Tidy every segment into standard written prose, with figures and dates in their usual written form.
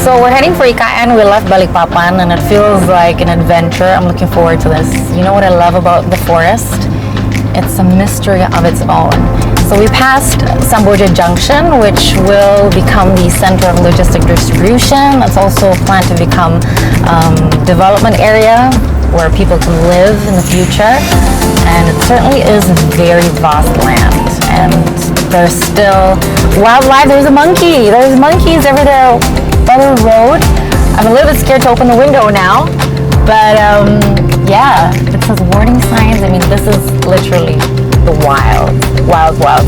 So we're heading for IKN. We left Balikpapan and it feels like an adventure. I'm looking forward to this. You know what I love about the forest? It's a mystery of its own. So we passed Samboja Junction, which will become the center of logistic distribution. It's also planned to become development area where people can live in the future. And it certainly is very vast land. And there's still wildlife. There's a monkey. There's monkeys over there by the road. I'm a little bit scared to open the window now. But yeah, it says warning signs. I mean, this is literally the wild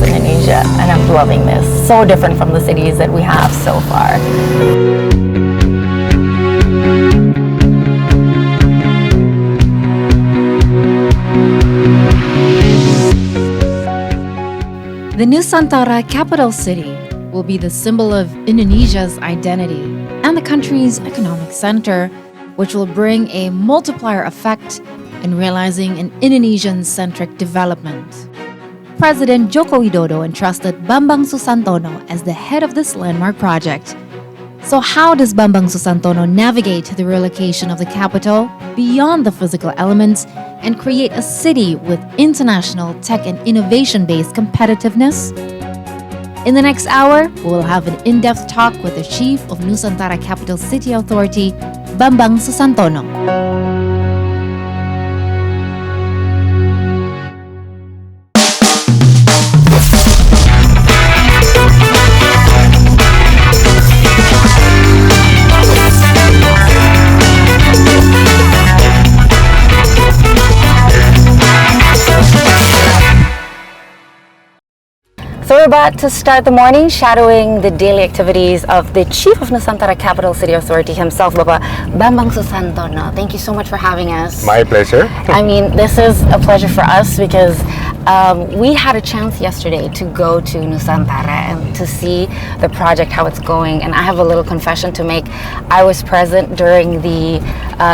Indonesia. And I'm loving this. So different from the cities that we have so far. The Nusantara capital city will be the symbol of Indonesia's identity and the country's economic center, which will bring a multiplier effect in realizing an Indonesian-centric development. President Joko Widodo entrusted Bambang Susantono as the head of this landmark project. So how does Bambang Susantono navigate the relocation of the capital beyond the physical elements and create a city with international tech and innovation-based competitiveness? In the next hour, we'll have an in-depth talk with the Chief of Nusantara Capital City Authority, Bambang Susantono. So we're about to start the morning shadowing the daily activities of the Chief of Nusantara Capital City Authority himself, Bapak Bambang Susantono. Thank you so much for having us. My pleasure. I mean, this is a pleasure for us because we had a chance yesterday to go to Nusantara and to see the project, how it's going. And I have a little confession to make. I was present during the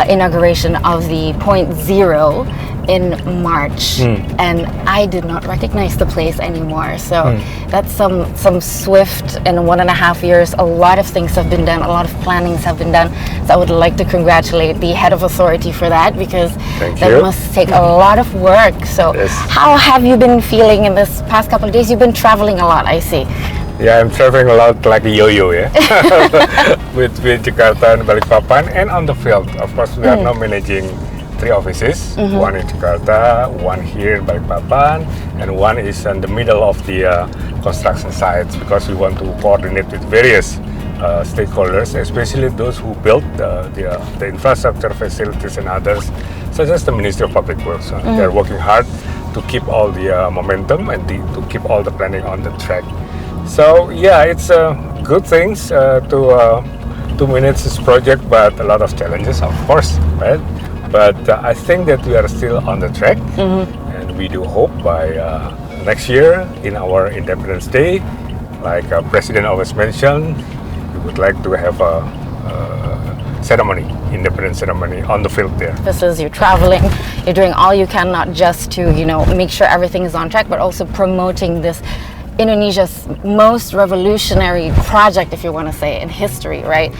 inauguration of the Point Zero in March, and I did not recognize the place anymore. So that's some swift, in 1.5 years, a lot of things have been done, a lot of plannings have been done. So I would like to congratulate the head of authority for that, because that must take a lot of work. So how have you been feeling in this past couple of days? You've been traveling a lot, I see. Yeah, I'm traveling a lot like a yo-yo, yeah, with Jakarta and Balikpapan, and on the field. Of course, we are now managing 3 offices, one in Jakarta, one here in Balikpapan, and one is in the middle of the construction sites, because we want to coordinate with various stakeholders, especially those who built the infrastructure facilities and others, such as the Ministry of Public Works. They're working hard to keep all the momentum and to keep all the planning on the track. So yeah, it's good things to manage this project, but a lot of challenges, of course, right? But I think that we are still on the track, and we do hope by next year in our Independence Day, like President always mentioned, we would like to have a ceremony, independence ceremony on the field there. This is, you're traveling, you're doing all you can, not just to, you know, make sure everything is on track, but also promoting this Indonesia's most revolutionary project, if you want to say, in history, right?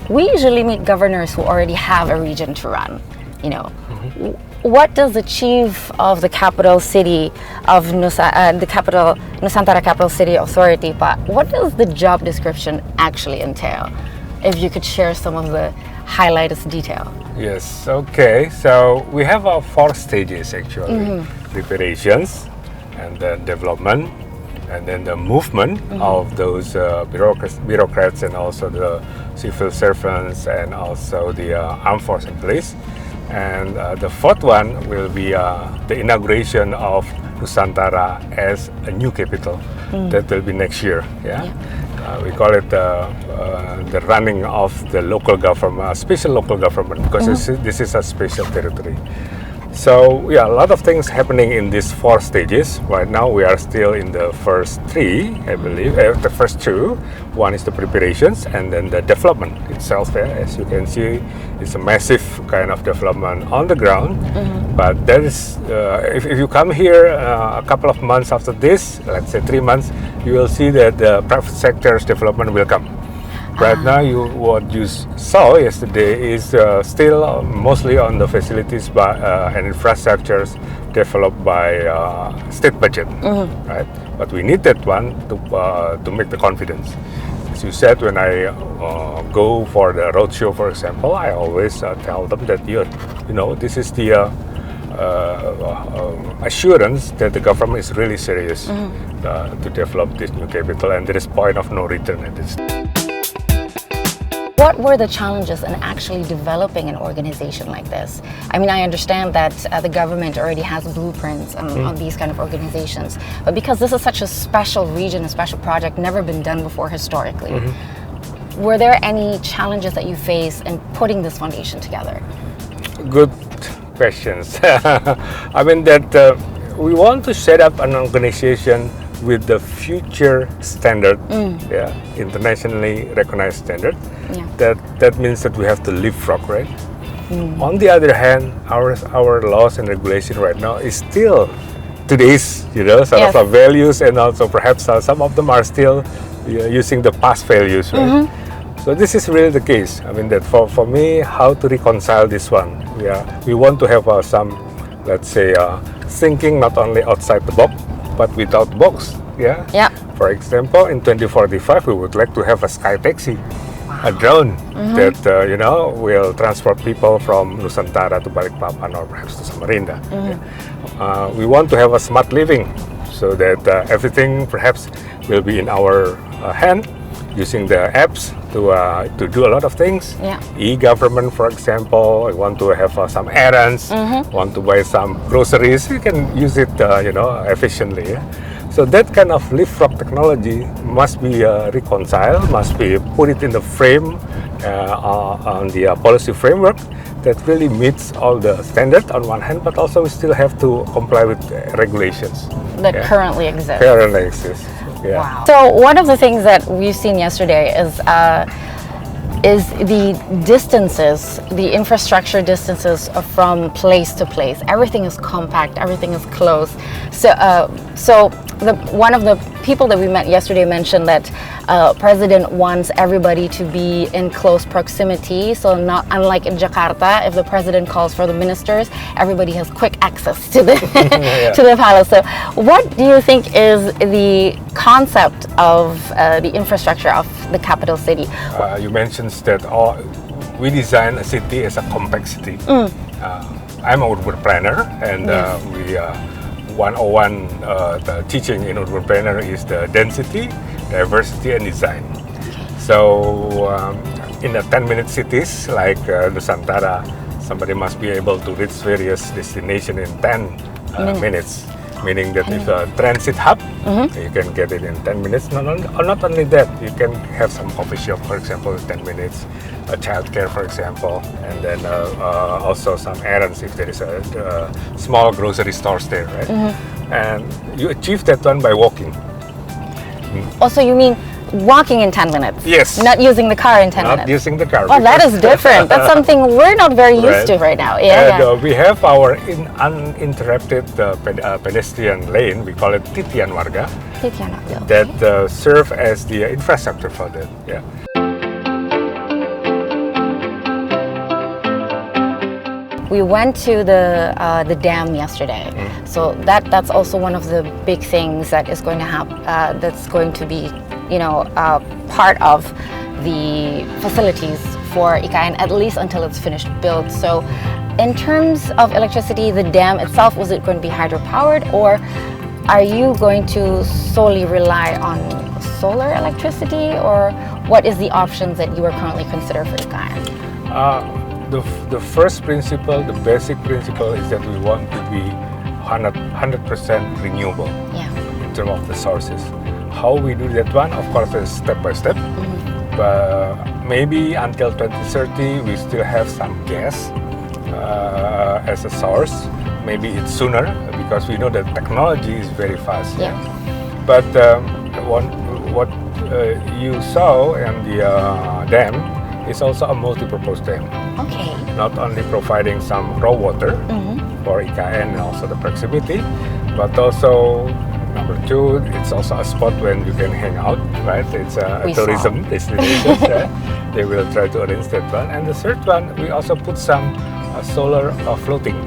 We usually meet governors who already have a region to run. You know, what does the chief of the capital city of Nusantara Capital City Authority, what does the job description actually entail? If you could share some of the highlighted detail. Yes. Okay. So we have 4 stages actually: preparations, and then development, and then the movement of those bureaucrats and also the civil servants and also the armed force and police. And the 4th one will be the inauguration of Nusantara as a new capital. That will be next year. Yeah. We call it the running of the local government, special local government, because this is a special territory. So yeah, a lot of things happening in these 4 stages. Right now we are still in the first 3, I believe, the first 2. One is the preparations, and then the development itself. As you can see, it's a massive kind of development on the ground. But that is, if you come here a couple of months after this, let's say 3 months, you will see that the private sector's development will come. Right now, what you saw yesterday is still mostly on the facilities and infrastructures developed by state budget, right? But we need that one to make the confidence. As you said, when I go for the roadshow, for example, I always tell them that you know this is the assurance that the government is really serious to develop this new capital, and there is point of no return at this. What were the challenges in actually developing an organization like this? I mean, I understand that the government already has blueprints on these kind of organizations, but because this is such a special region, a special project, never been done before historically, were there any challenges that you face in putting this foundation together? Good questions. I mean that we want to set up an organization with the future standard, internationally recognized standard. That means that we have to leapfrog, right? On the other hand, our laws and regulation right now is still today's, sort of values, and also perhaps some of them are still using the past values, right? So this is really the case. I mean that for me, how to reconcile this one? We want to have some, let's say, thinking not only outside the box, but without box. For example, in 2045, we would like to have a sky taxi, a drone that will transport people from Nusantara to Balikpapan or perhaps to Samarinda. We want to have a smart living, so that everything perhaps will be in our hand, using the apps to do a lot of things. E-government, for example. We want to have some errands. Want to buy some groceries. You can use it, efficiently. So that kind of leapfrog technology must be reconciled, must be put it in the frame on the policy framework that really meets all the standards on one hand, but also we still have to comply with regulations that currently exist. Currently exist. Wow. So one of the things that we've seen yesterday is the distances, the infrastructure distances from place to place. Everything is compact, everything is close. So one of the people that we met yesterday mentioned that President wants everybody to be in close proximity. So not unlike in Jakarta, if the President calls for the ministers, everybody has quick access to the to the palace. So what do you think is the concept of the infrastructure of the capital city? You mentioned that we design a city as a compact city. I'm an urban planner, and we 101 the teaching in urban planner is the density, diversity, and design. So in the 10-minute cities like Nusantara, somebody must be able to reach various destinations in 10 minutes. Meaning that if a transit hub, you can get it in 10 minutes. Not only that, you can have some coffee shop, for example, in 10 minutes, childcare, for example, and then also some errands if there is a small grocery stores there, right? And you achieve that one by walking. Also, you mean walking in 10 minutes? Yes. Not using the car in 10 minutes? Not using the car. Oh, that is different. That's something we're not very used to right now. We have our uninterrupted pedestrian lane. We call it Titian Warga. That serve as the infrastructure for that. We went to the dam yesterday, so that's also one of the big things that is going to happen. That's going to be, part of the facilities for IKN, at least until it's finished built. So, in terms of electricity, the dam itself, was it going to be hydropowered, or are you going to solely rely on solar electricity, or what is the options that you are currently considering for IKN? The first principle, the basic principle, is that we want to be 100% renewable in terms of the sources. How we do that one, of course, is step by step. But maybe until 2030, we still have some gas as a source. Maybe it's sooner because we know that technology is very fast. But what you saw in the dam is also a multi-purpose dam. Not only providing some raw water for IKN and also the proximity, but also Number two, it's also a spot when you can hang out, right? It's a We tourism destination. They will try to arrange that one. And the third one, we also put some solar floating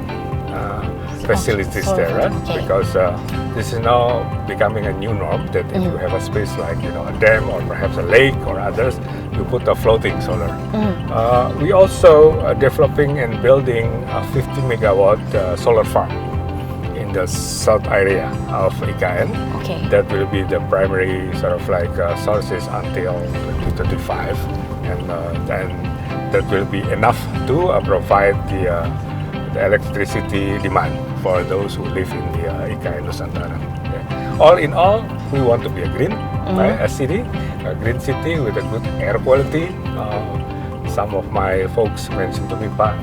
facilities solar there, right? floating, okay. Because this is now becoming a new norm that if you have a space like a dam or perhaps a lake or others, you put a floating solar. We also are developing and building a 50 megawatt solar farm in the south area of IKN. Okay. That will be the primary sort of like sources until 2025, and that will be enough to provide the electricity demand for those who live in the IKN Nusantara. Yeah. All in all, we want to be a green right, a city, a green city with a good air quality. Some of my folks mentioned to me, "Pak,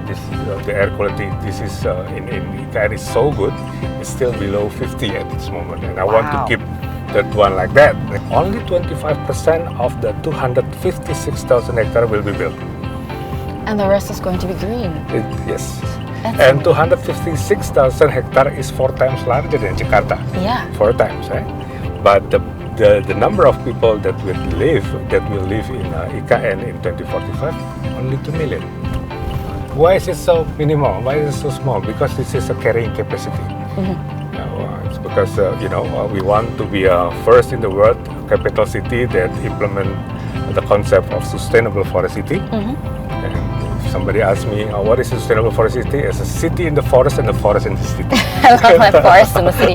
the air quality this is in IKN is so good. It's still below 50 at this moment, and I want to Wow. keep that one like that." Only 25% of the 256,000 hectares will be built. And the rest is going to be green. Yes. That's And 256,000 hectares is 4 times larger than Jakarta. Yeah. 4 times, right? But the number of people that will live in IKN in 2045 only 2 million. Why is it so minimal? Why is it so small? Because this is a carrying capacity. It's because we want to be first in the world capital city that implement the concept of sustainable forest city. And if somebody asks me, what is sustainable forest city? It's a city in the forest and the forest in the city. I love that forest in the city.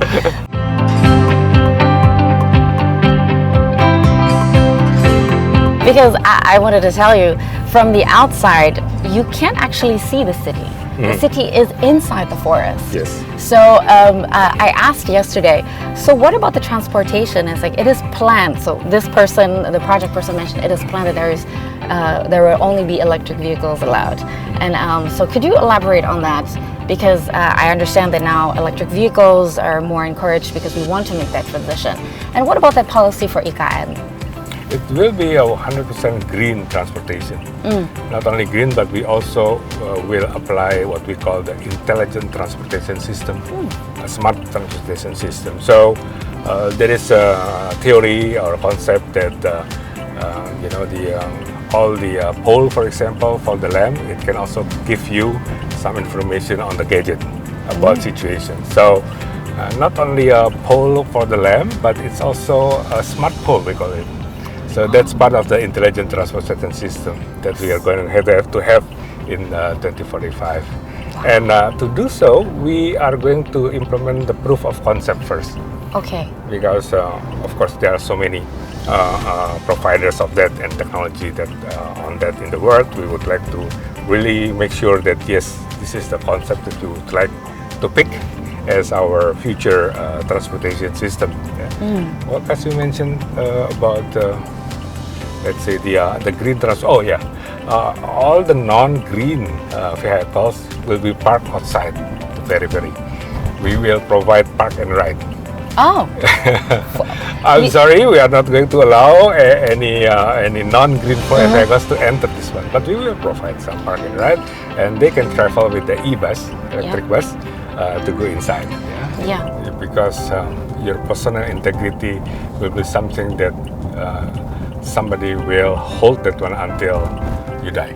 Because I wanted to tell you, from the outside, you can't actually see the city. The city is inside the forest. Yes. So I asked yesterday, so what about the transportation? It's like, it is planned. So this person, the project person mentioned, it is planned that there will only be electric vehicles allowed. And so could you elaborate on that? Because I understand that now electric vehicles are more encouraged because we want to make that transition. And what about that policy for IKN? It will be a 100% green transportation. Not only green, but we also will apply what we call the intelligent transportation system, a smart transportation system. So there is a theory or concept that all the pole, for example, for the lamp, it can also give you some information on the gadget about situation. So not only a pole for the lamp, but it's also a smart pole, we call it. So that's part of the intelligent transportation system that we are going to have in 2045. And to do so, we are going to implement the proof of concept first. Okay. Because, of course, there are so many providers of that and technology that on that in the world. We would like to really make sure that, yes, this is the concept that we would like to pick as our future transportation system. Well, as you mentioned about, let's say the green transport. Oh yeah, all the non-green vehicles will be parked outside the periphery. We will provide park and ride. Oh. I'm sorry, we are not going to allow any non-green vehicles to enter this one, but we will provide some park and ride, and they can travel with the e-bus, electric bus, to go inside. Yeah. Because your personal integrity will be something that somebody will hold that one until you die.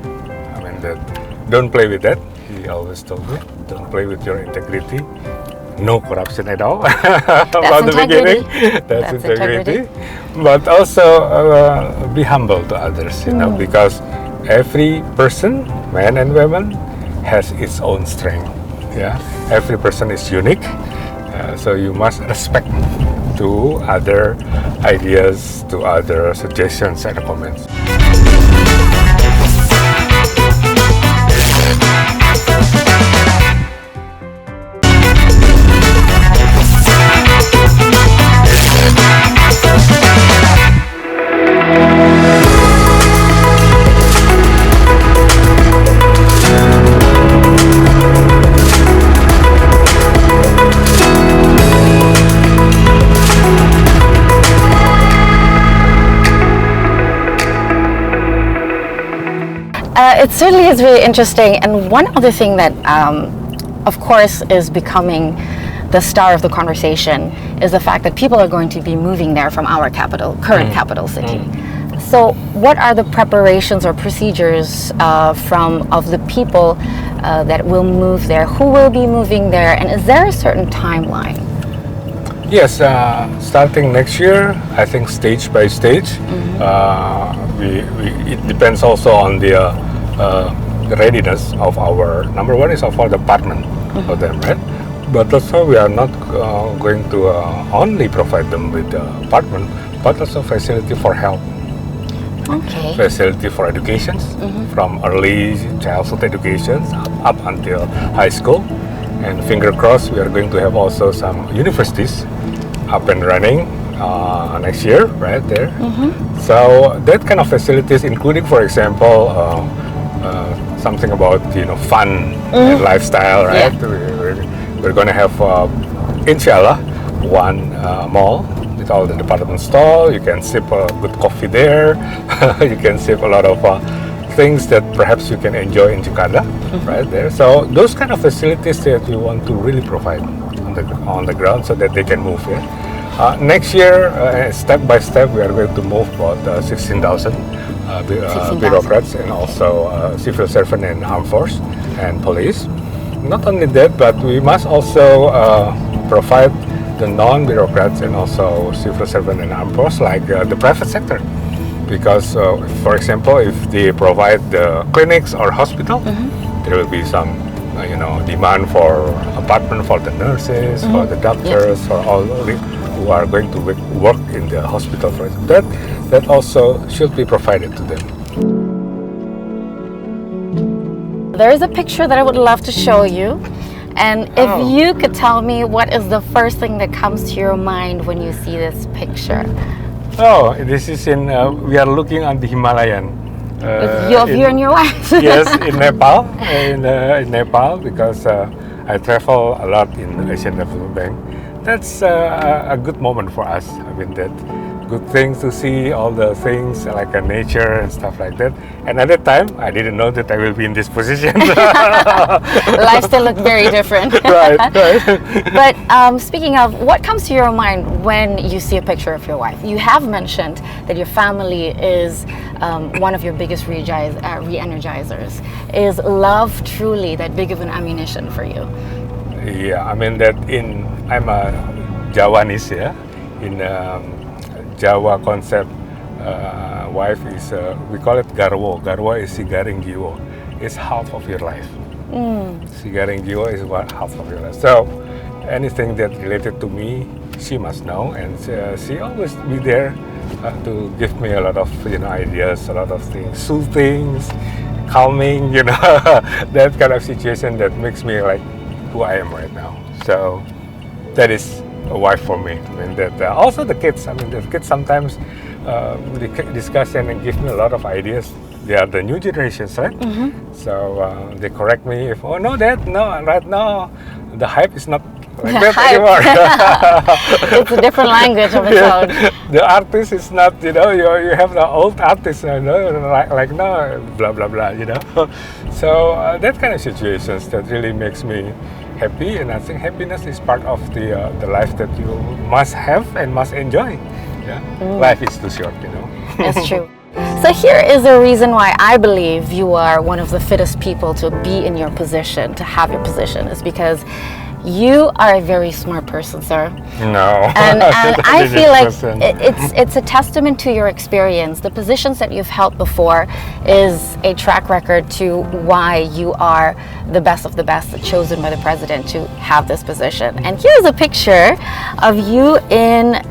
I mean, don't play with that. He always told me, don't play with your integrity. No corruption at all. About the beginning. That's integrity. But also be humble to others, because every person, man and woman, has its own strength. Yeah, every person is unique. So you must respect to other ideas, to other suggestions and comments. It certainly is really interesting, and one other thing that, of course, is becoming the star of the conversation is the fact that people are going to be moving there from our current capital city. So what are the preparations or procedures of the people that will move there? Who will be moving there? And is there a certain timeline? Yes, starting next year, I think stage by stage. It depends also on the readiness of our, number one is of our department for them, right? But also we are not going to only provide them with the apartment, but also facility for help. Okay. Facility for education, from early childhood education up until high school. And finger crossed, we are going to have also some universities up and running next year, right there. So that kind of facilities, including, for example, something about fun and lifestyle, right? Yeah. We're going to have, inshallah, one mall with all the department store. You can sip a good coffee there. You can sip a lot of things that perhaps you can enjoy in Jakarta, right there. So those kind of facilities that we want to really provide on the ground so that they can move here. Next year, step by step, we are going to move about 16,000 bureaucrats and also civil servant and armed force and police. Not only that, but we must also provide the non-bureaucrats and also civil servant and armed force like the private sector. Because, for example, if they provide the clinics or hospital, there will be some, demand for apartment for the nurses, for the doctors, for all who are going to work in the hospital. For that also should be provided to them. There is a picture that I would love to show you. And if you could tell me what is the first thing that comes to your mind when you see this picture? Oh, this is we are looking on the Himalayan. With you and your wife? Yes, in Nepal. In Nepal, because I travel a lot in Asian Development Bank. That's a good moment for us. I mean, that good things to see, all the things like nature and stuff like that. And at that time, I didn't know that I will be in this position. Life still looked very different. Right. But speaking of, what comes to your mind when you see a picture of your wife? You have mentioned that your family is one of your biggest re-energizers. Is love truly that big of an ammunition for you? Yeah, I mean that I'm a Javanese, yeah. In Jawa concept, wife is, we call it garwo. Garwo is sigaring jiwo. It's half of your life. Sigaring jiwo is half of your life. So anything that related to me, she must know, and she always be there to give me a lot of ideas, a lot of things, soothing, calming, that kind of situation that makes me like who I am right now. So that is a wife for me. I mean that also the kids. I mean the kids sometimes they discuss and give me a lot of ideas. They are the new generations, right? So they correct me if no, Dad, no, right now the hype is not like that anymore. It's a different language of its own. The artist is not, you have the old artist, like no, blah blah blah, So that kind of situations that really makes me happy, and I think happiness is part of the life that you must have and must enjoy. Yeah, life is too short, That's true. So here is a reason why I believe you are one of the fittest people to be in your position, to have your position, is because you are a very smart person, sir. No. And I feel like it's a testament to your experience. The positions that you've held before is a track record to why you are the best of the best, chosen by the president to have this position. And here's a picture of you in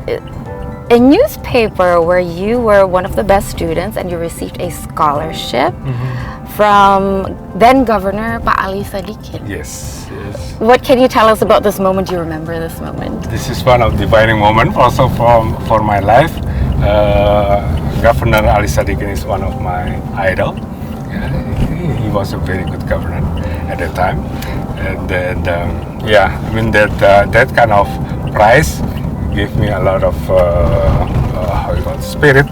a newspaper where you were one of the best students and you received a scholarship from then Governor Pak Ali Sadikin. Yes. What can you tell us about this moment? Do you remember this moment? This is one of the defining moments also for my life. Governor Ali Sadikin is one of my idol. He was a very good governor at that time, and then I mean that kind of prize gave me a lot of spirit.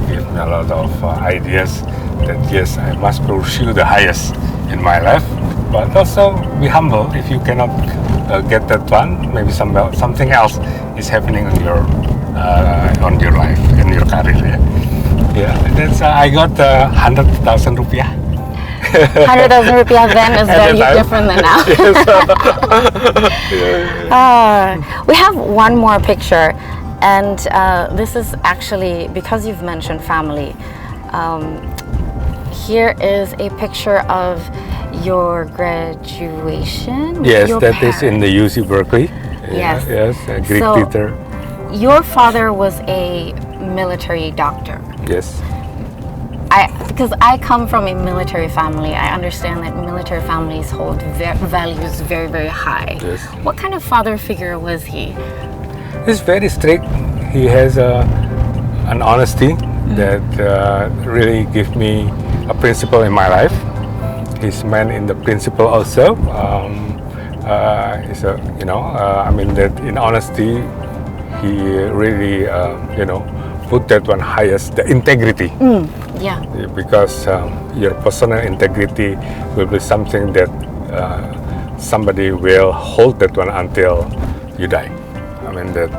Gave me a lot of ideas that yes, I must pursue the highest in my life, but also be humble if you cannot get that one, maybe something else is happening on your life, in your career. Yeah, that's I got 100,000 rupiah. 100,000 rupiah then is very different than now. We have one more picture, and this is actually because you've mentioned family. Here is a picture of your graduation. Yes, that is in the UC Berkeley. Yes. Yes, a Greek So, theater. Your father was a military doctor. Yes. Because I come from a military family, I understand that military families hold values very, very high. Yes. What kind of father figure was he? He's very strict. He has an honesty that really gives me a principle in my life. He's man in the principle also. He's I mean that in honesty, he really put that one highest, the integrity. Yeah. Because your personal integrity will be something that somebody will hold that one until you die. I mean that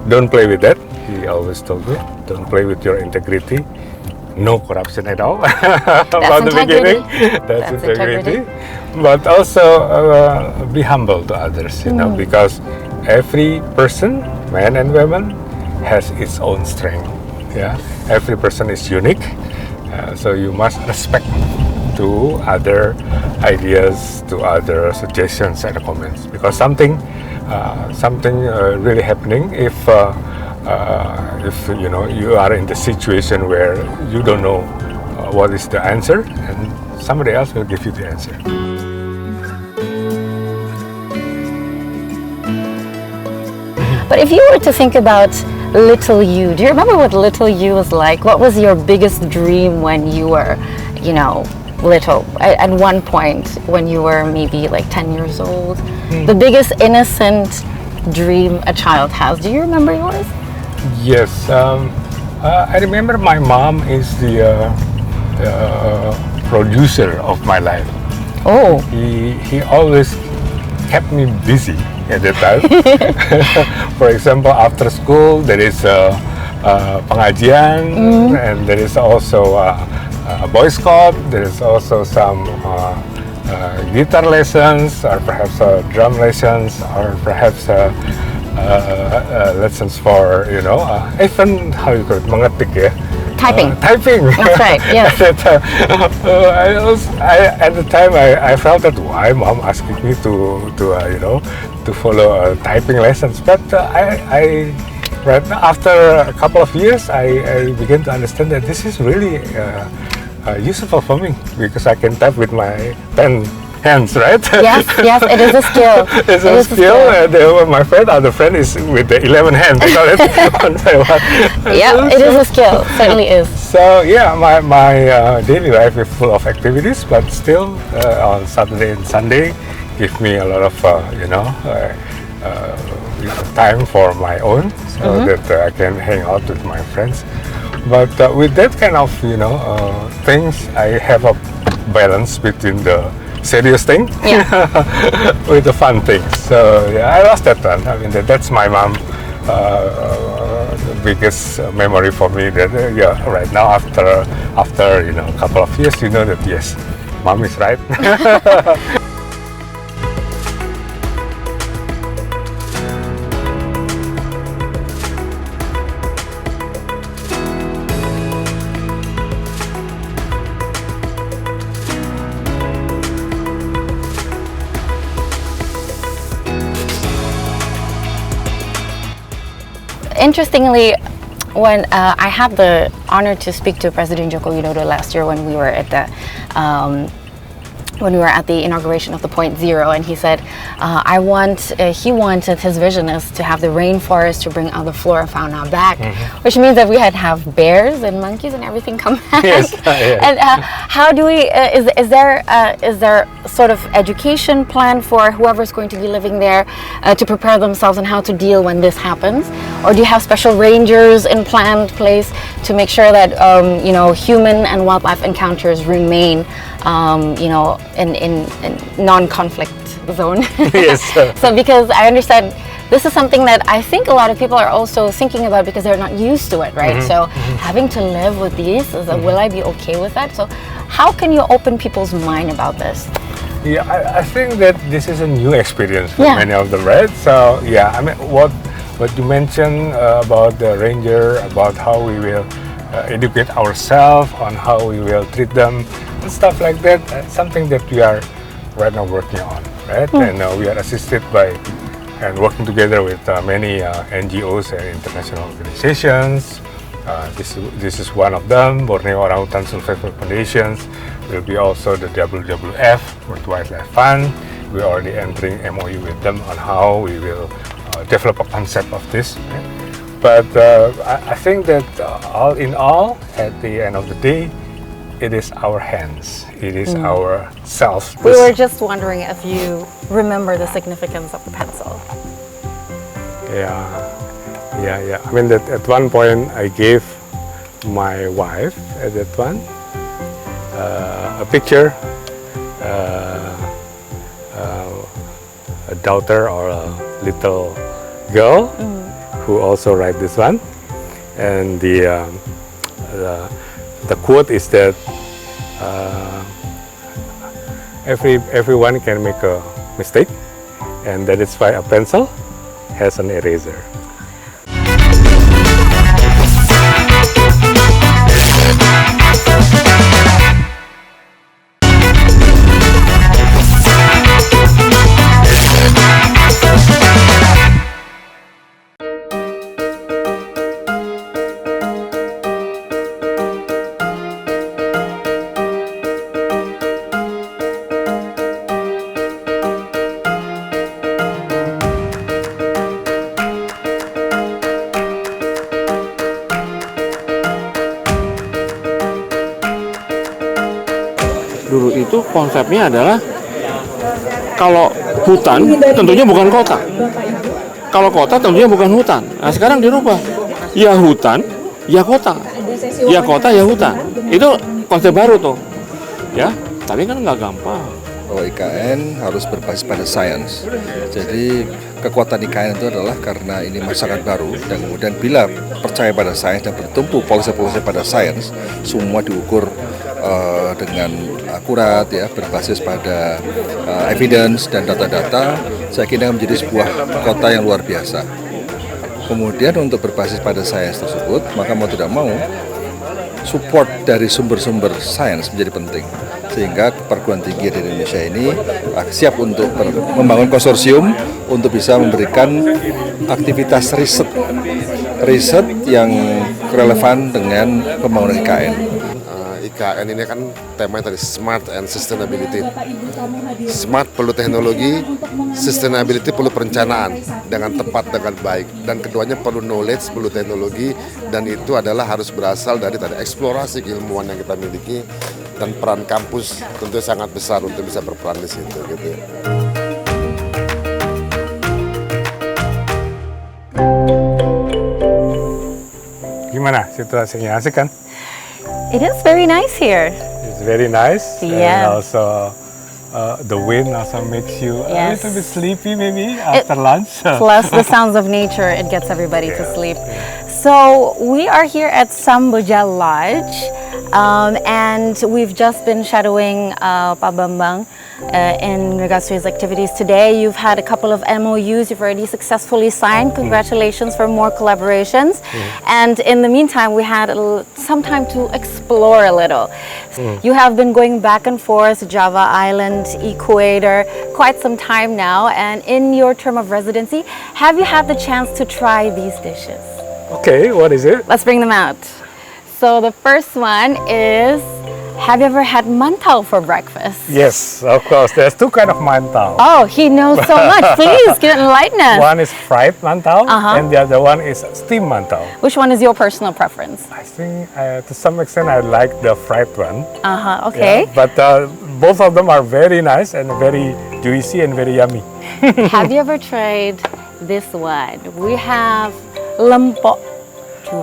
don't play with that. He always told me, don't play with your integrity. No corruption at all. From the beginning. That's integrity. But also be humble to others, because every person, man and woman, has its own strength. Yeah, every person is unique. So you must respect to other ideas, to other suggestions and comments, because something really happening if you are in the situation where you don't know what is the answer, and somebody else will give you the answer. But if you were to think about little you, do you remember what little you was like? What was your biggest dream when you were, little? At one point, when you were maybe like 10 years old, the biggest innocent dream a child has. Do you remember yours? Yes, I remember my mom is the producer of my life. Oh. He always kept me busy at that time. For example, after school there is pengajian, and there is also a Boy Scout. There is also some guitar lessons, or perhaps drum lessons, or perhaps lessons for even how you call it, mengetik ya. Typing. Typing. That's right. Yes. At the time, I felt that why mom asking me to follow typing lessons. But I right now, after a couple of years, I began to understand that this is really useful for me, because I can type with my pen hands, right? Yes, it is a skill. It's a skill. And my other friend is with the 11 hands. One by one. Yeah, it is a skill. Certainly is. So yeah, my daily life is full of activities, but still on Saturday and Sunday, give me a lot of time for my own, so that I can hang out with my friends. But with that kind of things, I have a balance between the serious thing with the fun things. So yeah, I lost that one. I mean that's my mom. The biggest memory for me that right now after a couple of years, that yes, mom is right. Interestingly, when I had the honor to speak to President Joko Widodo last year when we were at the inauguration of the Point Zero, and he said, he wanted, his vision is to have the rainforest to bring all the flora and fauna back, which means that we had to have bears and monkeys and everything come back. Yes. And how do we, is there sort of education plan for whoever's going to be living there to prepare themselves on how to deal when this happens? Or do you have special rangers in planned place to make sure that human and wildlife encounters remain in non-conflict zone. Yes. So because I understand this is something that I think a lot of people are also thinking about because they're not used to it, right? So having to live with these, will I be okay with that? So how can you open people's mind about this? Yeah, I think that this is a new experience for Yeah. many of them, right? So yeah, I mean, what you mentioned about the ranger, about how we will educate ourselves on how we will treat them and stuff like that, something that we are right now working on, right? And we are assisted by and working together with many NGOs and international organizations. This is one of them, Borneo Orangutan Survival Foundations. Will be also the WWF, World Wildlife Fund. We're already entering MOU with them on how we will develop a concept of this. Right? But I think that all in all, at the end of the day, it is our hands. It is our self. We were just wondering if you remember the significance of the pencil. Yeah. I mean that at one point I gave my wife at that one a picture, a daughter or a little girl who also write this one, and the quote is that everyone can make a mistake, and that is why a pencil has an eraser. Dulu itu konsepnya adalah kalau hutan tentunya bukan kota. Kalau kota tentunya bukan hutan. Nah sekarang dirubah. Ya hutan, ya kota. Ya kota, ya hutan. Itu konsep baru tuh. Ya, tapi kan nggak gampang. Bahwa IKN harus berbasis pada sains. Jadi kekuatan IKN itu adalah karena ini masyarakat baru dan kemudian bila percaya pada sains dan bertumpu polisi-polisi pada sains, semua diukur dengan akurat ya, berbasis pada evidence dan data-data, saya kira menjadi sebuah kota yang luar biasa. Kemudian untuk berbasis pada sains tersebut, maka mau tidak mau support dari sumber-sumber sains menjadi penting. Sehingga perguruan tinggi di Indonesia ini siap untuk membangun konsorsium untuk bisa memberikan aktivitas riset yang relevan dengan pembangunan IKN. IKN ini kan temanya tadi smart and sustainability. Smart perlu teknologi, sustainability perlu perencanaan dengan tepat, dengan baik. Dan keduanya perlu knowledge, perlu teknologi, dan itu adalah harus berasal dari tadi eksplorasi keilmuan yang kita miliki, dan peran kampus tentu sangat besar untuk bisa berperan di situ gitu ya. Gimana situasinya, asik kan? It is very nice here. It's very nice. Yeah. And also the wind also makes you a Yes. little bit sleepy maybe after lunch. Plus the sounds of nature, it gets everybody to Yeah, sleep. So we are here at Samboja Lodge, and we've just been shadowing Pak Bambang in regards to his activities today. You've had a couple of MOUs you've already successfully signed. Congratulations for more collaborations. And in the meantime, we had some time to explore a little. You have been going back and forth, Java Island, Equator, quite some time now. And in your term of residency, have you had the chance to try these dishes? Okay, what is it? Let's bring them out. So the first one is, have you ever had mantau for breakfast? Yes, of course. There's two kind of mantau. Oh, he knows so much. Please, enlighten us. One is fried mantau, and the other one is steamed mantau. Which one is your personal preference? I think to some extent I like the fried one. Okay. Yeah, but both of them are very nice and very juicy and very yummy. Have you ever tried this one? We have lempok.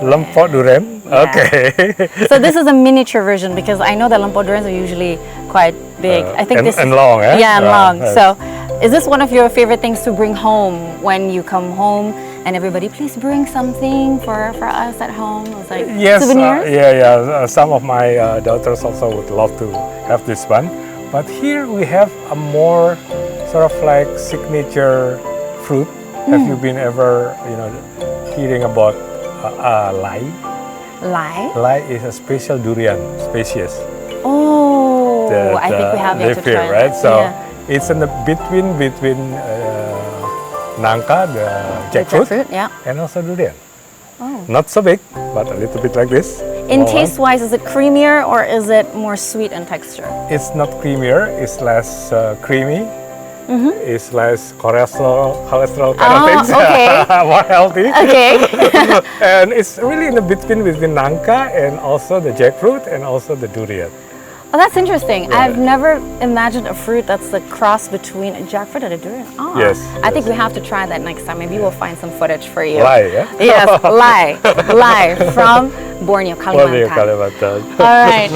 Lempok durian. Yeah. Okay. So this is a miniature version because I know that lempok durians are usually quite big. I think and, this and long, eh? Yeah, and Right, long. right. So Is this one of your favorite things to bring home when you come home? And everybody, please bring something for us at home. It's like Yes, souvenirs. some of my daughters also would love to have this one. But here we have a more sort of like signature fruit. Have you been ever, hearing about lai? Lai. Lai is a special durian species. Oh, that, I think we have yet live to here, try right? that. So Yeah. it's in the between nangka, the jackfruit, yeah. and also durian. Oh. Not so big, but a little bit like this. In Small one. taste-wise, is it creamier or is it more sweet in texture? It's not creamier. It's less creamy. It's less cholesterol kind of things. okay. More healthy. Okay. And it's really in the between nangka and also the jackfruit and also the durian. Oh, that's interesting. Yeah. I've never imagined a fruit that's the cross between a jackfruit and a durian. Oh, Yes, I think yes. we have to try that next time. Maybe we'll find some footage for you. Lai, yeah? Yes, Lai from Borneo, Borneo, Kalimantan. Kalimantan. All right.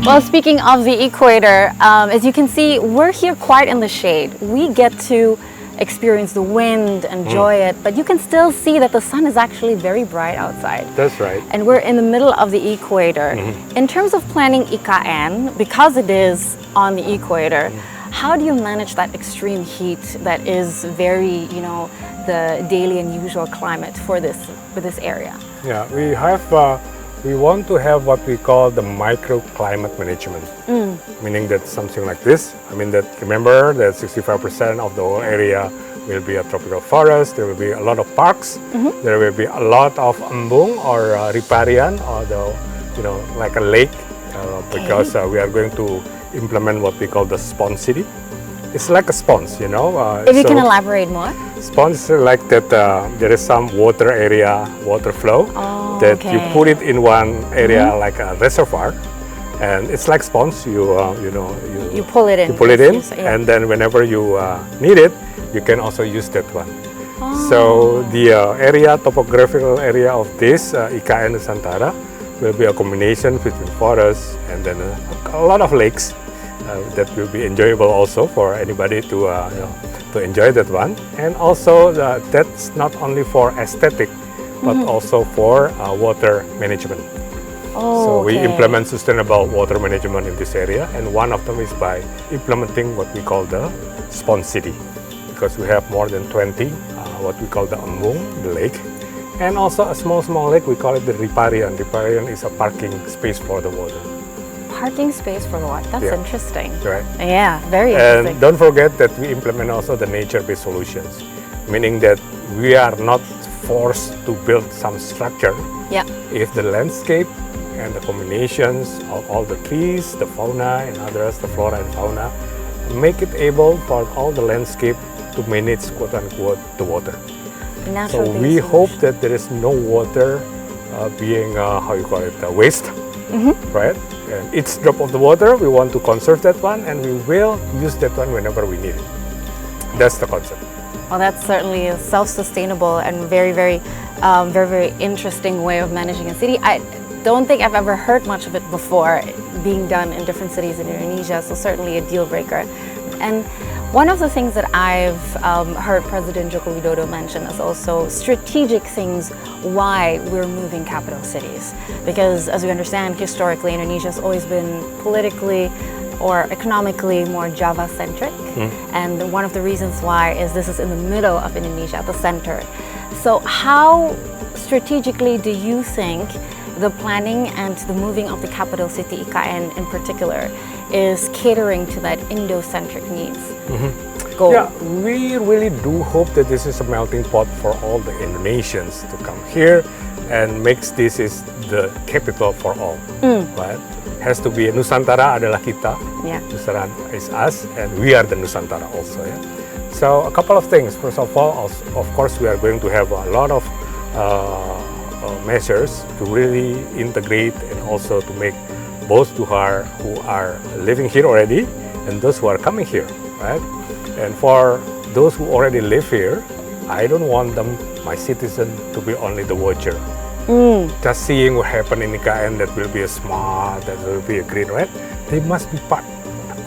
Well, speaking of the equator, as you can see, we're here quite in the shade. We get to experience the wind, enjoy it, but you can still see that the sun is actually very bright outside. That's right. And we're in the middle of the equator. In terms of planning IKN, because it is on the equator, how do you manage that extreme heat that is very, the daily and usual climate for this area? Yeah, we want to have what we call the microclimate management, meaning that something like this. I mean that remember that 65% of the whole area will be a tropical forest. There will be a lot of parks. There will be a lot of embung or riparian, or like a lake, because we are going to implement what we call the sponge city. It's like a sponge, If you can elaborate more. Sponge is like that. There is some water flow that you okay. put it in one area like a reservoir, and it's like sponge. You pull it in. pull it in, Yeah. and then whenever you need it, you can also use that one. So the topographical area of this IKN Nusantara will be a combination between forests and then a lot of lakes. That will be enjoyable also for anybody to enjoy that one. And also that's not only for aesthetic, but also for water management. So we implement sustainable water management in this area, and one of them is by implementing what we call the sponge city, because we have more than 20 what we call the embung, the lake, and also a small lake. We call it the riparian. Riparian is a parking space for the water. Parking space for what? That's Yeah. interesting. Right. Yeah, very And interesting. don't forget that we implement also the nature-based solutions, meaning that we are not forced to build some structure. Yeah. If the landscape and the combinations of all the trees, the fauna and others, the flora and fauna, make it able for all the landscape to manage quote-unquote the water. So Natural we based hope solution. that there is no water being, waste, right? And each drop of the water, we want to conserve that one, and we will use that one whenever we need it. That's the concept. Well, that's certainly a self-sustainable and very, very, very interesting way of managing a city. I don't think I've ever heard much of it before being done in different cities in Indonesia, so certainly a deal breaker. And one of the things that I've heard President Joko Widodo mention is also strategic things why we're moving capital cities. Because as we understand, historically, Indonesia has always been politically or economically more Java-centric. And one of the reasons why is this is in the middle of Indonesia, at the center. So how strategically do you think the planning and the moving of the capital city, IKN in particular, is catering to that Indo-centric needs goal? Yeah, we really do hope that this is a melting pot for all the Indonesians to come here and makes this is the capital for all. Right? Has to be Nusantara adalah kita. Yeah. Nusantara is us, and we are the Nusantara also. Yeah? So a couple of things. First of all, of course, we are going to have a lot of measures to really integrate and also to make both who are living here already and those who are coming here, right? And for those who already live here, I don't want them, my citizen, to be only the watcher. Just seeing what happened in IKN, that will be a smart, that will be a green, right? They must be part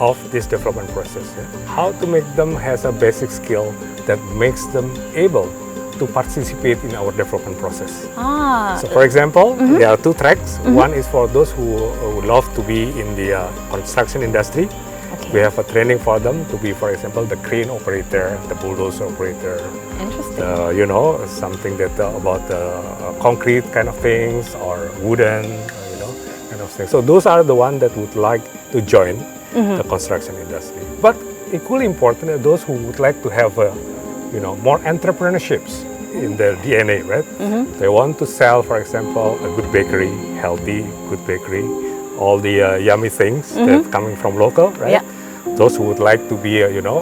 of this development process. Yeah? How to make them has a basic skill that makes them able to participate in our development process. So for example, there are two tracks. One is for those who love to be in the construction industry. Okay. We have a training for them to be, for example, the crane operator, the bulldozer operator, Interesting. you know, something that about concrete kind of things or wooden, you know, kind of things. So those are the ones that would like to join the construction industry. But equally important are those who would like to have, you know, more entrepreneurships in their DNA, right? They want to sell, for example, a good bakery, healthy, good bakery, all the yummy things that coming from local, right? Yeah. Those who would like to be, you know,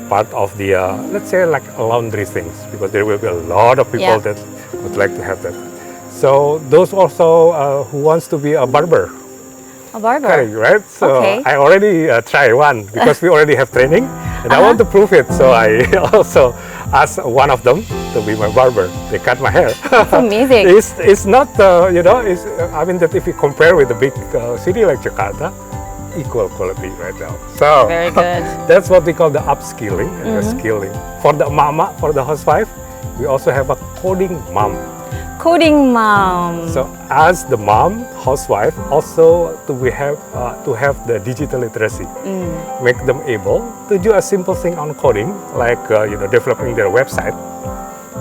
part of the, let's say, like laundry things, because there will be a lot of people that would like to have that. So those also who wants to be a barber. A barber. Correct, right? So Okay. I already try one because we already have training, and I want to prove it. So I also asked one of them to be my barber. They cut my hair. That's amazing. It's not, you know, I mean that if you compare with a big city like Jakarta, equal quality right now. So Very good. that's what we call the upskilling and the skilling. For the mama, for the housewife, we also have a coding mom. Coding mom. So as the mom, housewife, also we have to have the digital literacy, make them able to do a simple thing on coding, like you know, developing their website,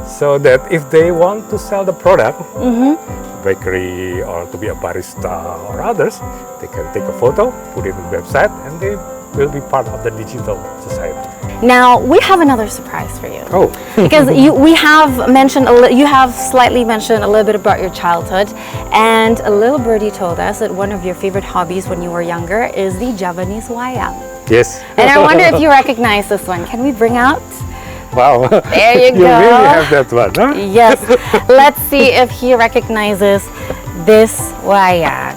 so that if they want to sell the product, bakery or to be a barista or others, they can take a photo, put it in the website, and they will be part of the digital society. Now we have another surprise for you. Oh. Because you have slightly mentioned a little bit about your childhood, and a little birdie told us that one of your favorite hobbies when you were younger is the Javanese wayang. Yes. And I wonder if you recognize this one. Can we bring out? Wow. There you You go. really have that one, huh? Yes. Let's see if he recognizes this wayang.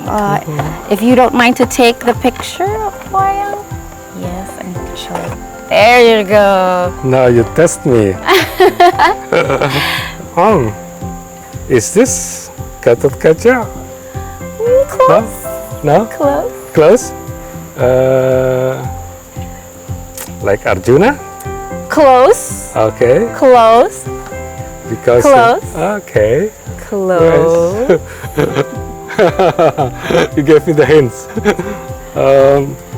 If you don't mind to take the picture of wayang. Yes, and show it. There you go. Now you test me. Is this Gatot Kaca? Close. No? Close. Close? Like Arjuna? Close. Okay. Close. Because Close. Okay. Close. You gave me the hints.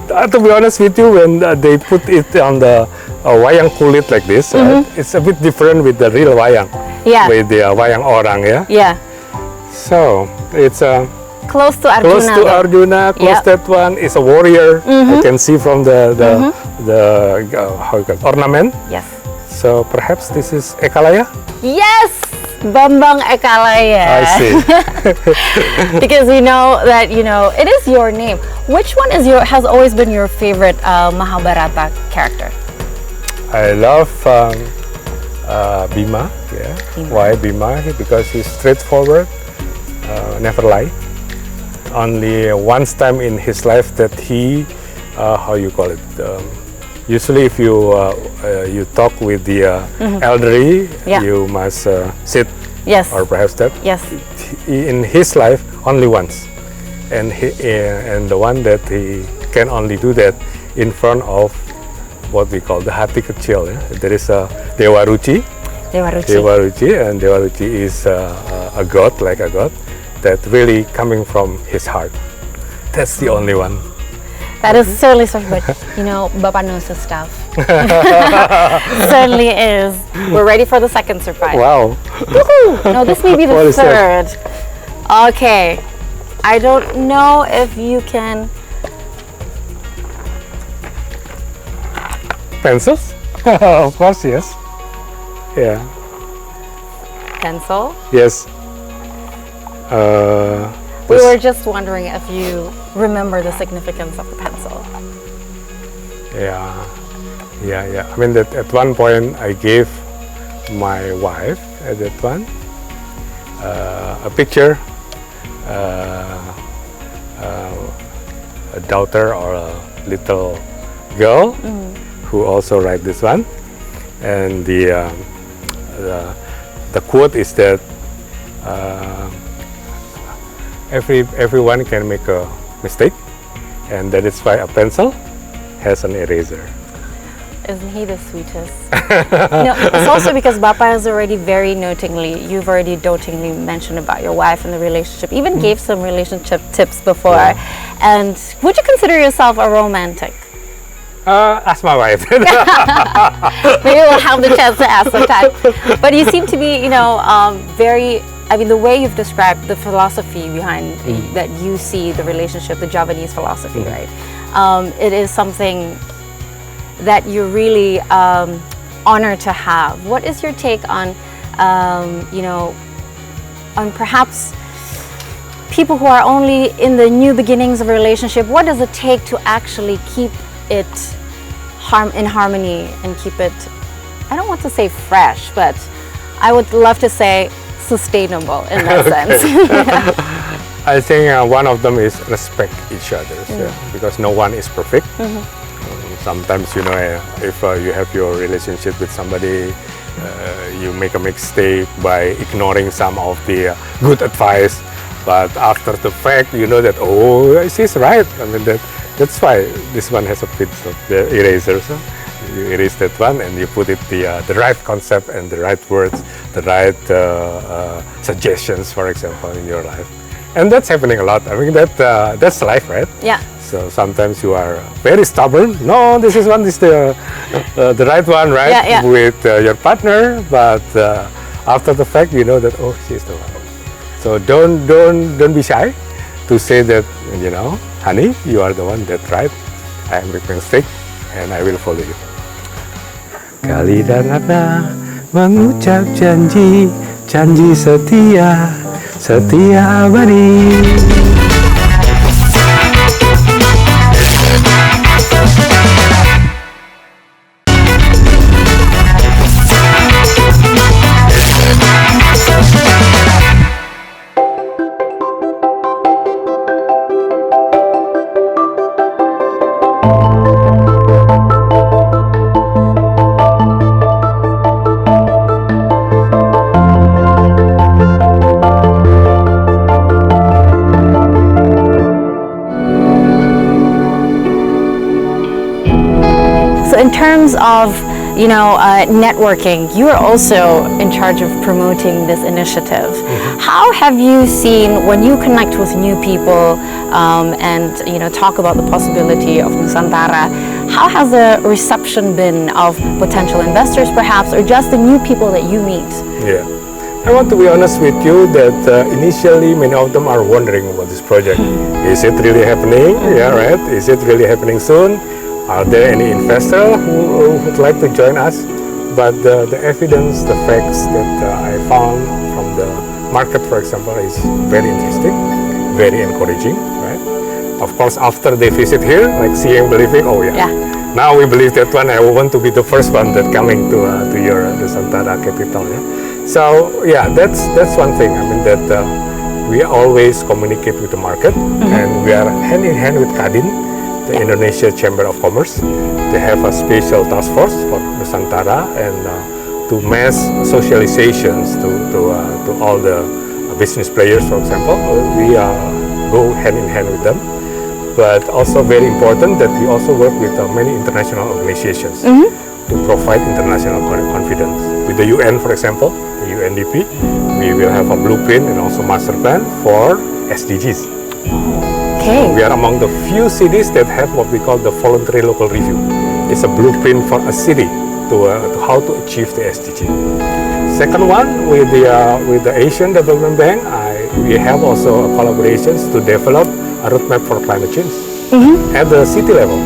To be honest with you, when they put it on the wayang kulit like this, it's a bit different with the real wayang. Yeah. With the wayang orang, yeah. Yeah. So it's Close to Arjuna. close to though. Arjuna. Close Yep. that one is a warrior. You can see from the how you call it, ornament. Yes. So perhaps this is Ekalaya. Yes. Bambang Ekalaya. I see. Because we know that it is your name. Which one has always been your favorite Mahabharata character? I love Bhima. Yeah. Bhima. Why Bhima? Because he's straightforward, never lie. Only once time in his life that he, how you call it? Usually, if you talk with the elderly, Yeah. you must sit, Yes. or perhaps that. Yes. In his life, only once, and the one that he can only do that in front of what we call the hati kecil. Yeah? There is a Dewa Ruci. Dewa Ruci, and Dewa Ruci is a god, like a god, that really coming from his heart. That's the only one. That is certainly something, but Bapak knows his stuff. Certainly is. We're ready for the second surprise. Wow. Woohoo! No, this may be the What is third. that? Okay. I don't know if you can. Pencils? Of course, yes. Yeah. Pencil. Yes. We were just wondering if you remember the significance of the pencil. Yeah. I mean that at one point I gave my wife at that one a picture, a daughter or a little girl who also write this one, and the quote is that everyone can make a mistake, and that is why a pencil has an eraser. Isn't he the sweetest? No, it's also because Bapak has already you've already dotingly mentioned about your wife and the relationship, even gave some relationship tips before. Yeah. And would you consider yourself a romantic? Ask my wife. Maybe we'll have the chance to ask sometime. But you seem to be, very, the way you've described the philosophy behind that you see the relationship, the Javanese philosophy, right? It is something that you're really honored to have. What is your take on, on perhaps people who are only in the new beginnings of a relationship? What does it take to actually keep it in harmony and keep it, I don't want to say fresh, but I would love to say sustainable in that sense? I think one of them is respect each other, because no one is perfect. Sometimes, if you have your relationship with somebody, you make a mistake by ignoring some of the good advice, but after the fact, you know that, oh, she's right. That's why this one has a pencil, the eraser. So you erase that one and you put it the right concept and the right words, the right suggestions, for example, in your life. And that's happening a lot. That's life, right? Yeah. So sometimes you are very stubborn. No, this is the right one, right? Yeah. With your partner, but after the fact, you know that, oh, she's the one. So don't be shy to say that, honey, you are the one that's right. I am making a mistake, and I will follow you. Kali dan rata mengucap janji setia abadi. In terms of, networking, you are also in charge of promoting this initiative. How have you seen, when you connect with new people and talk about the possibility of Nusantara, how has the reception been of potential investors perhaps, or just the new people that you meet? Yeah, I want to be honest with you that initially many of them are wondering about this project. Is it really happening? Yeah, right. Is it really happening soon? Are there any investors who would like to join us? But the evidence, the facts that I found from the market, for example, is very interesting, very encouraging, right? Of course, after they visit here, like seeing, believing, oh yeah. Now we believe that one, I want to be the first one that coming to your Nusantara capital. Yeah? So yeah, that's one thing. That we always communicate with the market, and we are hand in hand with Kadin, the Indonesia Chamber of Commerce. They have a special task force for Nusantara and to mass socializations to all the business players, for example. We go hand in hand with them. But also very important that we also work with many international organizations to provide international confidence. With the UN, for example, the UNDP, we will have a blueprint and also master plan for SDGs. Okay. We are among the few cities that have what we call the voluntary local review. It's a blueprint for a city to how to achieve the SDG. Second one, with the Asian Development Bank, we have also collaborations to develop a roadmap for climate change at the city level.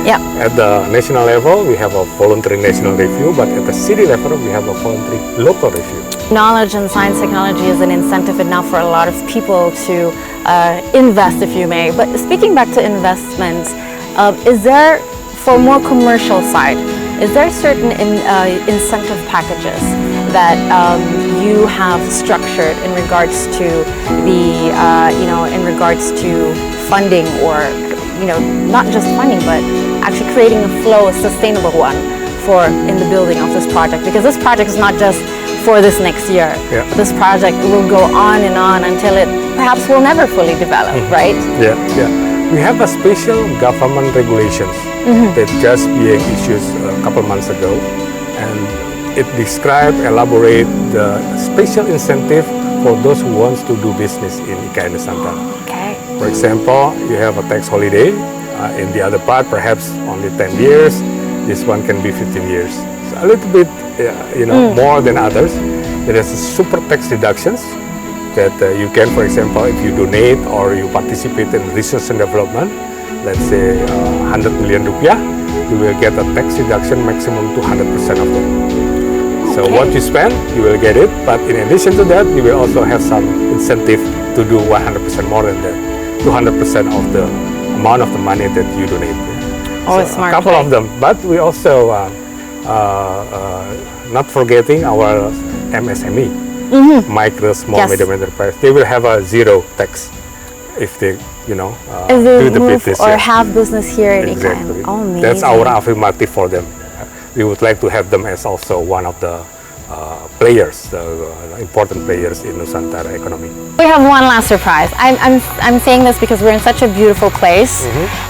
Yeah. At the national level, we have a voluntary national review, but at the city level, we have a voluntary local review. Knowledge and science technology is an incentive enough for a lot of people to invest, if you may. But speaking back to investments, is there, for more commercial side, is there certain incentive packages that you have structured in regards to the, in regards to funding, or not just funding, but actually creating a flow, a sustainable one, in the building of this project? Because this project is not just for this next year. Yeah. This project will go on and on until it perhaps will never fully develop, right? Yeah, yeah. We have a special government regulations that just being issued a couple months ago, and it describe, elaborate the special incentive for those who wants to do business in IKN Nusantara. Okay. For example, you have a tax holiday. In the other part, perhaps only 10 years. This one can be 15 years. So a little bit, more than others. There is super tax deductions that you can, for example, if you donate or you participate in research and development, let's say 100 million rupiah, you will get a tax deduction maximum to 100% of that. So what you spend, you will get it. But in addition to that, you will also have some incentive to do 100% more than that, 200% of the amount of the money that you donate. Oh, So smart a couple play. of them, but we also not forgetting our MSME, micro, small, Yes. medium enterprise. They will have a zero tax if they, If they do the move business. or yeah. have business here in Exactly. IKN. Oh, amazing. That's our affirmative for them. We would like to have them as also one of the players, important players in Nusantara economy. We have one last surprise. I'm saying this because we're in such a beautiful place,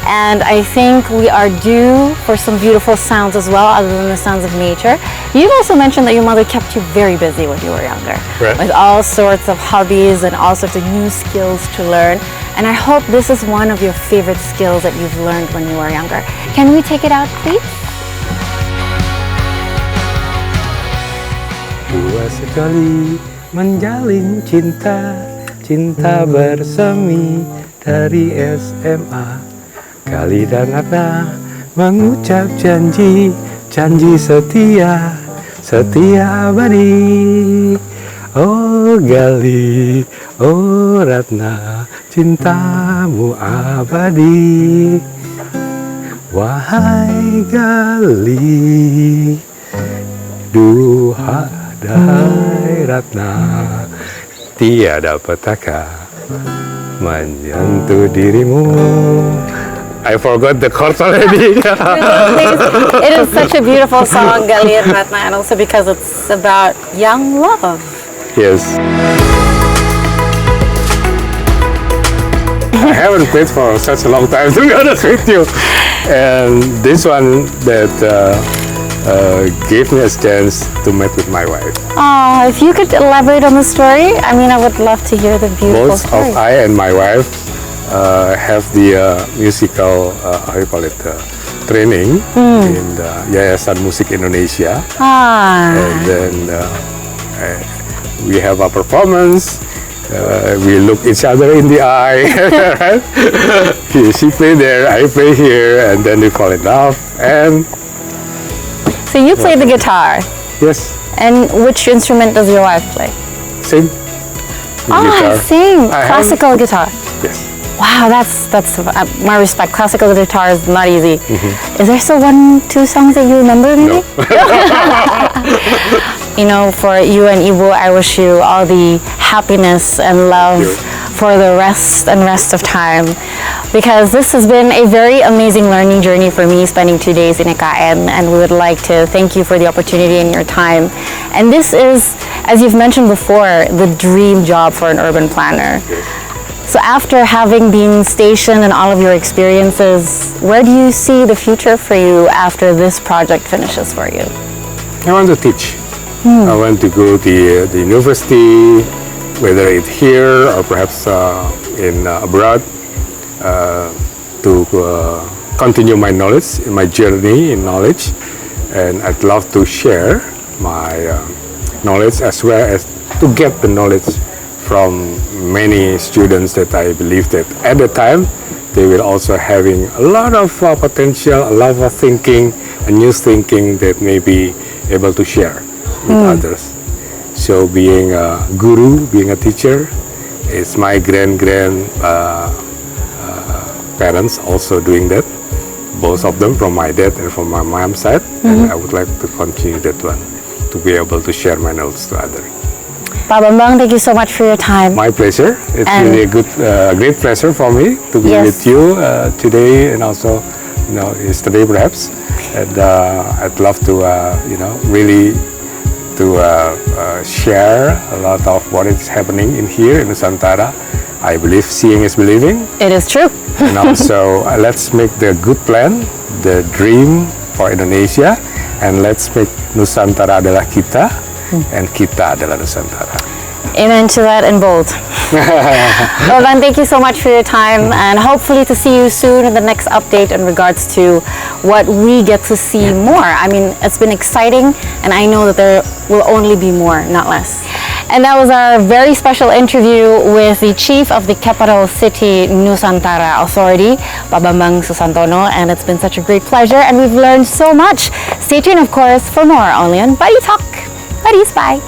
and I think we are due for some beautiful sounds as well, other than the sounds of nature. You've also mentioned that your mother kept you very busy when you were younger, Right. with all sorts of hobbies and all sorts of new skills to learn. And I hope this is one of your favorite skills that you've learned when you were younger. Can we take it out, please? Dua sekali menjalin cinta, cinta bersemi dari SMA. Kali dan Ratna mengucap janji, janji setia, setia abadi. Oh Gali, oh Ratna, cintamu abadi. Wahai Gali, duhai Ratna, tiada petaka menyentuh dirimu. I forgot the chords already. It is such a beautiful song, Gali and Ratna, and also because it's about young love. Yes. I haven't played for such a long time, to be honest with you. And this one that gave me a chance to meet with my wife. Oh, if you could elaborate on the story, I mean, I would love to hear the beautiful Both story. of I and my wife have the musical, training in the Yayasan Musik Indonesia. And then we have a performance. We look each other in the eye. Right? She play there, I play here, and then we fall in love. And So you play the guitar, yes, and which instrument does your wife play? sing. Oh, I sing I have- classical guitar. Yes. Wow, that's my respect. Classical guitar is not easy. Is there still 1-2 songs that you remember, maybe? For you and Ibu, I wish you all the happiness and love for the rest of time, because this has been a very amazing learning journey for me, spending 2 days in IKN, and we would like to thank you for the opportunity and your time. And this is, as you've mentioned before, the dream job for an urban planner. So after having been stationed and all of your experiences, where do you see the future for you after this project finishes for you? I want to teach. I want to go to the university, whether it's here or perhaps in abroad, to continue my knowledge, my journey in knowledge, and I'd love to share my knowledge as well as to get the knowledge from many students that I believe that at the time they will also having a lot of potential, a lot of thinking, a new thinking that may be able to share with others. So being a guru, being a teacher, it's my parents also doing that, both of them from my dad and from my mom's side, and I would like to continue that one, to be able to share my knowledge to others. Pak Bambang, thank you so much for your time. My pleasure. It's And- really a great pleasure for me to be Yes. with you today and also, yesterday perhaps. And I'd love to, really share a lot of what is happening in here in Nusantara. I believe seeing is believing. It is true. And also, let's make the good plan, the dream for Indonesia, and let's make Nusantara adalah kita, and kita adalah Nusantara. Amen to that in bold. Well, then, thank you so much for your time, and hopefully to see you soon in the next update in regards to what we get to see more. I mean, it's been exciting, and I know that there will only be more, not less. And that was our very special interview with the chief of the capital city Nusantara Authority, Pak Bambang Susantono, and it's been such a great pleasure, and we've learned so much. Stay tuned, of course, for more only on Buddy Talk. Buddies, bye.